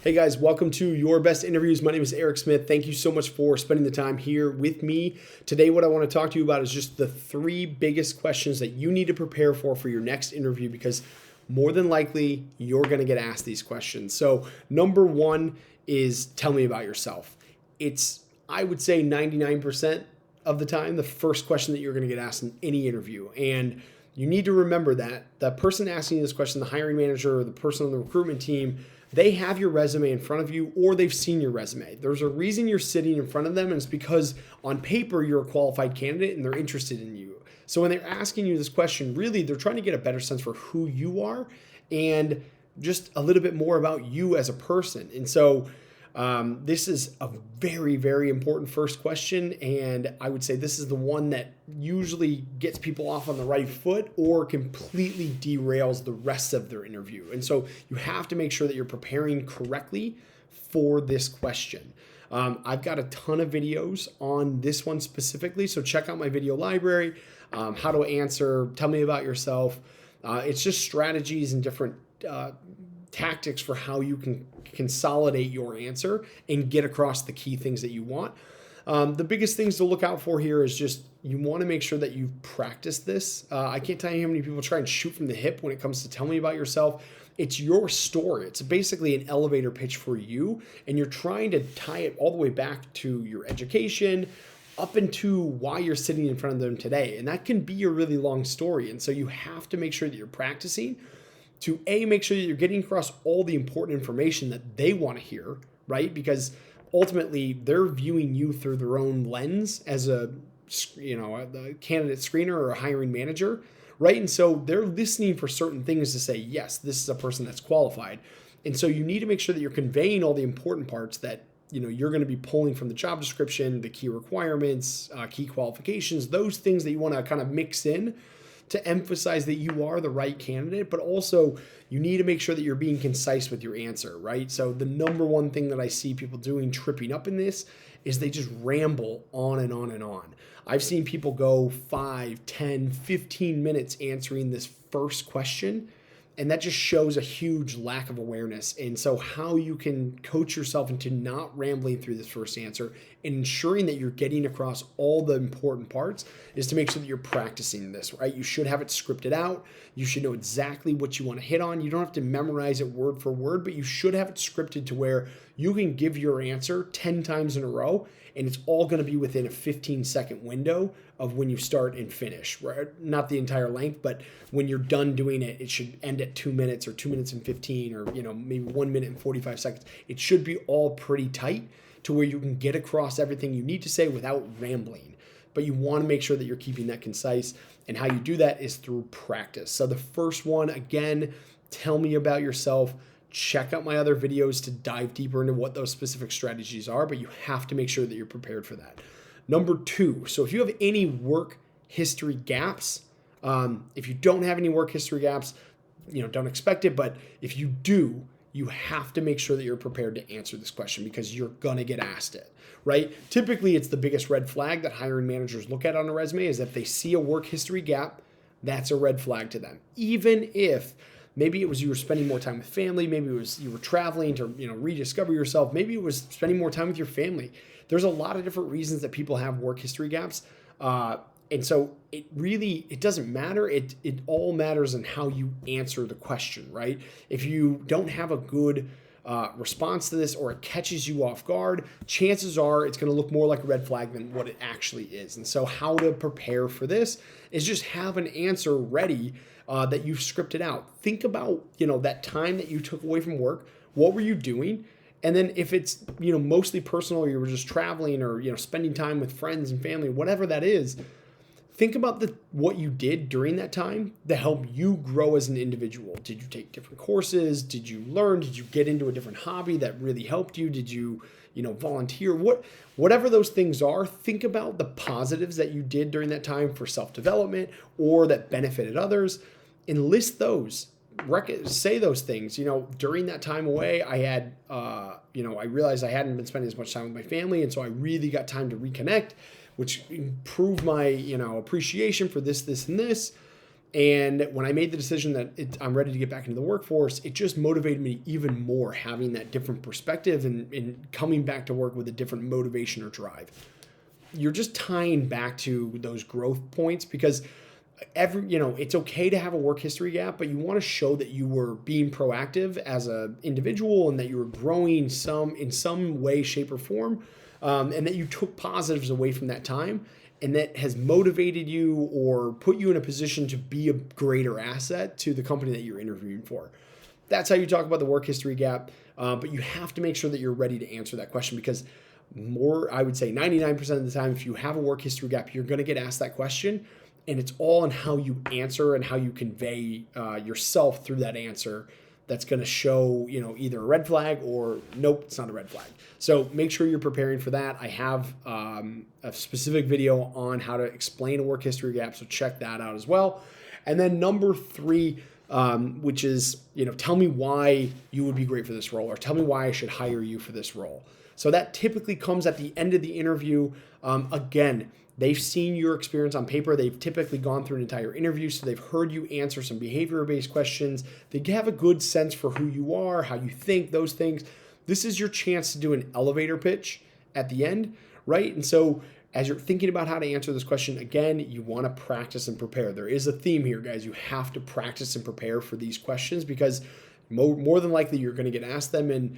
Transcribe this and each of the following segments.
Hey guys, welcome to Your Best Interviews. My name is Eric Smith. Thank you so much for spending the time here with me. Today, what I want to talk to you about is just the three biggest questions that you need to prepare for your next interview, because more than likely, you're going to get asked these questions. So, number one is tell me about yourself. It's, I would say, 99% of the time, the first question that you're going to get asked in any interview. And you need to remember that the person asking you this question, the hiring manager or the person on the recruitment team, they have your resume in front of you or they've seen your resume. There's a reason you're sitting in front of them, and it's because on paper you're a qualified candidate and they're interested in you. So when they're asking you this question, really they're trying to get a better sense for who you are and just a little bit more about you as a person. And so this is a very, very important first question, and I would say this is the one that usually gets people off on the right foot or completely derails the rest of their interview. And so you have to make sure that you're preparing correctly for this question. I've got a ton of videos on this one specifically, so check out my video library. How to answer, tell me about yourself. It's just strategies and different tactics for how you can consolidate your answer and get across the key things that you want. The biggest things to look out for here is just you want to make sure that you've practiced this. I can't tell you how many people try and shoot from the hip when it comes to tell me about yourself. It's your story. It's basically an elevator pitch for you, and you're trying to tie it all the way back to your education, up into why you're sitting in front of them today. And that can be a really long story. And so you have to make sure that you're practicing to make sure that you're getting across all the important information that they want to hear, right? Because ultimately they're viewing you through their own lens as a candidate screener or a hiring manager, right? And so they're listening for certain things to say, yes, this is a person that's qualified. And so you need to make sure that you're conveying all the important parts that you're going to be pulling from the job description, the key requirements, key qualifications, those things that you want to kind of mix in to emphasize that you are the right candidate, but also you need to make sure that you're being concise with your answer, right? So the number one thing that I see people doing tripping up in this is they just ramble on and on and on. I've seen people go 5, 10, 15 minutes answering this first question, and that just shows a huge lack of awareness. And so how you can coach yourself into not rambling through this first answer and ensuring that you're getting across all the important parts is to make sure that you're practicing this, right? You should have it scripted out. You should know exactly what you want to hit on. You don't have to memorize it word for word, but you should have it scripted to where you can give your answer 10 times in a row, and it's all going to be within a 15-second window of when you start and finish, right? Not the entire length, but when you're done doing it, it should end at 2 minutes or 2 minutes and 15 or maybe 1 minute and 45 seconds. It should be all pretty tight to where you can get across everything you need to say without rambling. But you want to make sure that you're keeping that concise, and how you do that is through practice. So the first one, again, tell me about yourself. Check out my other videos to dive deeper into what those specific strategies are, but you have to make sure that you're prepared for that. Number two, so if you have any work history gaps, if you don't have any work history gaps, don't expect it, but if you do, you have to make sure that you're prepared to answer this question because you're gonna get asked it, right? Typically, it's the biggest red flag that hiring managers look at on a resume is that if they see a work history gap, that's a red flag to them. Even if maybe it was you were spending more time with family, maybe it was you were traveling to rediscover yourself, maybe it was spending more time with your family. There's a lot of different reasons that people have work history gaps. And so it doesn't matter. It all matters in how you answer the question, right? If you don't have a good response to this or it catches you off guard, chances are it's going to look more like a red flag than what it actually is. And so how to prepare for this is just have an answer ready that you've scripted out. Think about, that time that you took away from work. What were you doing? And then if it's, mostly personal, or you were just traveling or, spending time with friends and family, whatever that is, think about what you did during that time to help you grow as an individual. Did you take different courses? Did you learn? Did you get into a different hobby that really helped you? Did you, volunteer? Whatever those things are, think about the positives that you did during that time for self-development or that benefited others, and list those. Say those things. During that time away, I had, I realized I hadn't been spending as much time with my family, and so I really got time to reconnect, which improved my, appreciation for this, and this. And when I made the decision that I'm ready to get back into the workforce, it just motivated me even more, having that different perspective and coming back to work with a different motivation or drive. You're just tying back to those growth points, because it's okay to have a work history gap, but you want to show that you were being proactive as an individual and that you were growing in some way, shape, or form, and that you took positives away from that time, and that has motivated you or put you in a position to be a greater asset to the company that you're interviewing for. That's how you talk about the work history gap, but you have to make sure that you're ready to answer that question, because I would say 99% of the time, if you have a work history gap, you're going to get asked that question. And it's all in how you answer and how you convey yourself through that answer that's going to show, either a red flag or nope, it's not a red flag. So make sure you're preparing for that. I have a specific video on how to explain a work history gap, so check that out as well. And then number 3, which is, tell me why you would be great for this role, or tell me why I should hire you for this role. So that typically comes at the end of the interview. Again, they've seen your experience on paper. They've typically gone through an entire interview, so they've heard you answer some behavior-based questions. They have a good sense for who you are, how you think, those things. This is your chance to do an elevator pitch at the end, right? And so as you're thinking about how to answer this question, again, you want to practice and prepare. There is a theme here, guys. You have to practice and prepare for these questions, because more than likely you're going to get asked them, and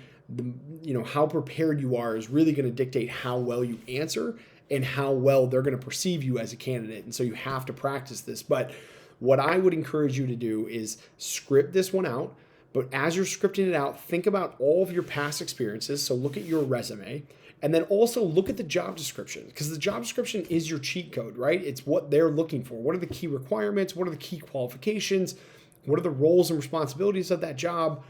how prepared you are is really going to dictate how well you answer and how well they're going to perceive you as a candidate. And so you have to practice this. But what I would encourage you to do is script this one out. But as you're scripting it out, think about all of your past experiences. So look at your resume, and then also look at the job description, because the job description is your cheat code, right? It's what they're looking for. What are the key requirements? What are the key qualifications? What are the roles and responsibilities of that job?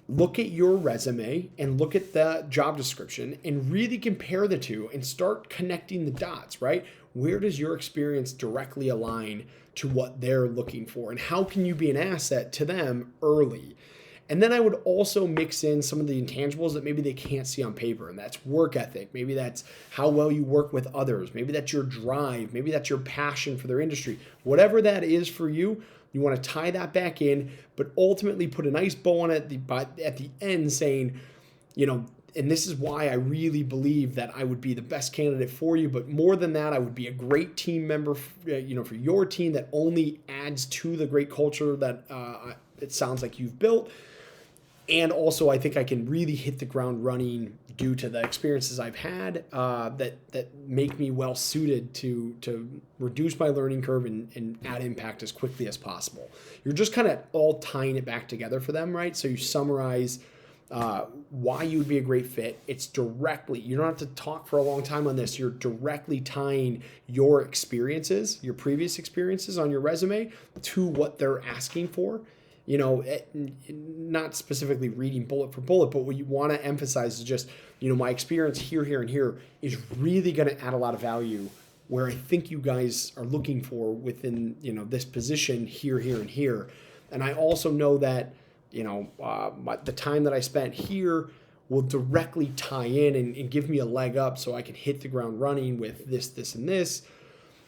Look at your resume and look at the job description and really compare the two and start connecting the dots, right? Where does your experience directly align to what they're looking for, and how can you be an asset to them early? And then I would also mix in some of the intangibles that maybe they can't see on paper, and that's work ethic. Maybe that's how well you work with others. Maybe that's your drive. Maybe that's your passion for their industry. Whatever that is for you, you want to tie that back in, but ultimately put a nice bow on it at the end, saying, and this is why I really believe that I would be the best candidate for you. But more than that, I would be a great team member, for your team, that only adds to the great culture that it sounds like you've built. And also, I think I can really hit the ground running due to the experiences I've had that make me well suited to reduce my learning curve and add impact as quickly as possible. You're just kind of all tying it back together for them, right? So you summarize why you would be a great fit. It's directly, you don't have to talk for a long time on this. You're directly tying your experiences, your previous experiences on your resume, to what they're asking for. Not specifically reading bullet for bullet, but what you want to emphasize is just, my experience here, here, and here is really going to add a lot of value where I think you guys are looking for within, this position here, here, and here. And I also know that, the time that I spent here will directly tie in and give me a leg up so I can hit the ground running with this, this, and this.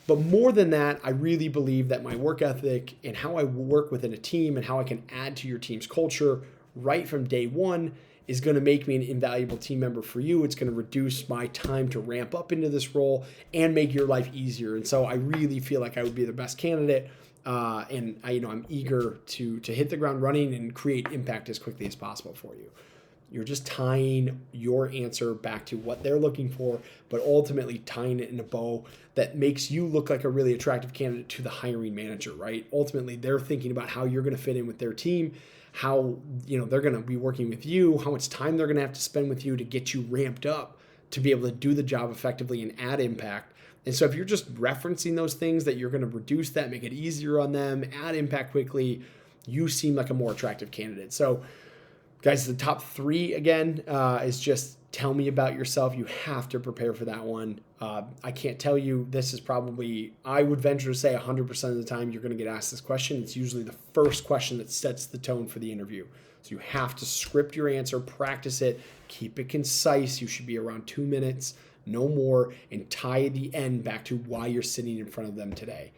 But more than that, I really believe that my work ethic and how I work within a team and how I can add to your team's culture right from day one is going to make me an invaluable team member for you. It's going to reduce my time to ramp up into this role and make your life easier. And so I really feel like I would be the best candidate. And I'm eager to hit the ground running and create impact as quickly as possible for you. You're just tying your answer back to what they're looking for, but ultimately tying it in a bow that makes you look like a really attractive candidate to the hiring manager, right? Ultimately, they're thinking about how you're going to fit in with their team, how they're going to be working with you, how much time they're going to have to spend with you to get you ramped up to be able to do the job effectively and add impact. And so if you're just referencing those things that you're going to reduce that, make it easier on them, add impact quickly, you seem like a more attractive candidate. So Guys, the top three again is just tell me about yourself. You have to prepare for that one. I can't tell you, this is probably, I would venture to say 100% of the time you're going to get asked this question. It's usually the first question that sets the tone for the interview. So you have to script your answer, practice it, keep it concise. You should be around 2 minutes, no more, and tie the end back to why you're sitting in front of them today.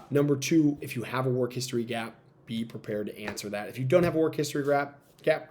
Number two, if you have a work history gap, be prepared to answer that. If you don't have a work history gap,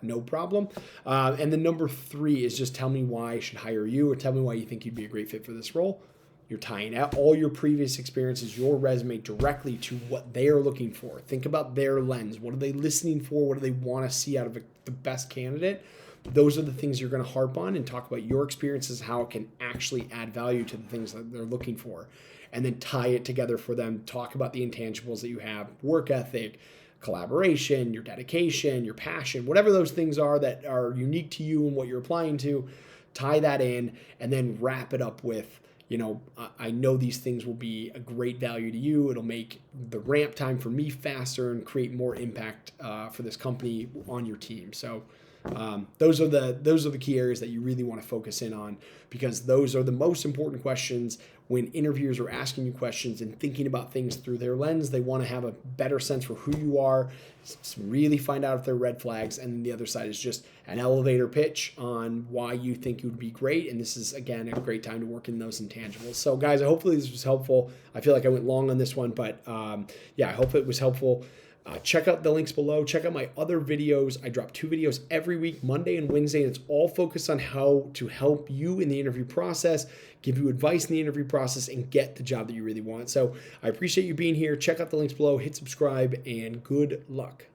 no problem. And then number three is just tell me why I should hire you, or tell me why you think you'd be a great fit for this role. You're tying out all your previous experiences, your resume, directly to what they are looking for. Think about their lens. What are they listening for? What do they want to see out of the best candidate? Those are the things you're going to harp on, and talk about your experiences, how it can actually add value to the things that they're looking for. And then tie it together for them. Talk about the intangibles that you have, work ethic, collaboration, your dedication, your passion, whatever those things are that are unique to you and what you're applying to. Tie that in, and then wrap it up with, I know these things will be a great value to you. It'll make the ramp time for me faster and create more impact for this company on your team. So those are the key areas that you really want to focus in on, because those are the most important questions when interviewers are asking you questions and thinking about things through their lens. They want to have a better sense for who you are, really find out if they're red flags. And the other side is just an elevator pitch on why you think you would be great. And this is, again, a great time to work in those intangibles. So guys, hopefully this was helpful. I feel like I went long on this one, but I hope it was helpful. Check out the links below. Check out my other videos. I drop 2 videos every week, Monday and Wednesday, and it's all focused on how to help you in the interview process, give you advice in the interview process, and get the job that you really want. So I appreciate you being here. Check out the links below, hit subscribe, and good luck.